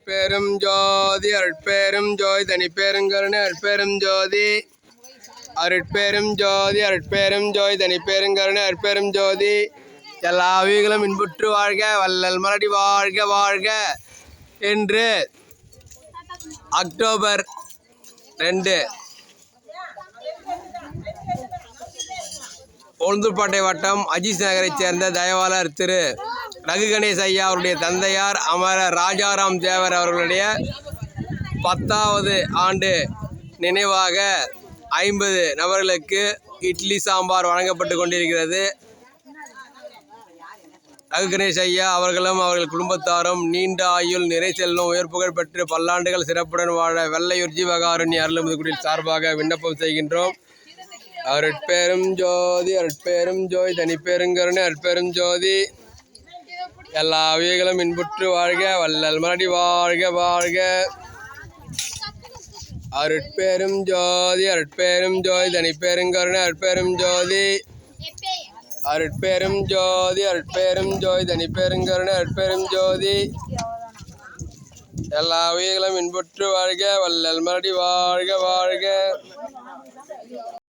அருட்பெரும் ஜோதி அருட்பெரும் ஜோதி தனிப்பெருங்கருணை அருட்பெரும் ஜோதி அருட்பெரும் ஜோதி அருட்பெரும் ஜோதி தனிப்பெருங்கருணை அருட்பெரும் ஜோதி. எல்லா உயிர்களும் இன்புற்று வாழ்க, வள்ளல் மலடி வாழ்க வாழ்க என்று அக்டோபர் 2 உளுந்தூர்பேட்டை வட்டம் அஜித் நகரைச் சேர்ந்த தயவாளர் திரு ரகு கணேஷ் ஐயா அவருடைய தந்தையார் அமரர் ராஜாராம் தேவர் அவர்களுடைய 10வது ஆண்டு நினைவாக 50 நபர்களுக்கு இட்லி சாம்பார் வழங்கப்பட்டு கொண்டிருக்கிறது. ரகு கணேஷ் ஐயா அவர்களும் அவர்கள் குடும்பத்தாரும் நீண்ட ஆயுள், நிறை செல்வம், உயர்ப்புகழ் பெற்று பல்லாண்டுகள் சிறப்புடன் வாழ வெள்ளையூர் ஜீவகாருண்ய அருள்மிகுடியில் சார்பாக விண்ணப்பம் செய்கின்றோம். அருட்பெரும் ஜோதி அருட்பெரும் ஜோதி தனிப்பெருங்கருணை அருட்பெரும் ஜோதி. எல்லா உயிர்களும் இன்புற்று வாழ்க, வள்ளல் மலடி வாழ்க வாழ்க. அருட்பெரும் ஜோதி அருட்பெரும் ஜோதி தனிப்பெருங்கருணை அருட்பெரும் ஜோதி. அருட்பெரும் ஜோதி அருட்பெரும் ஜோதி தனிப்பெருங்கருணை அருட்பெரும் ஜோதி. எல்லா உயிர்களும் இன்புற்று வாழ்க, வள்ளல் மலடி வாழ்க வாழ்க.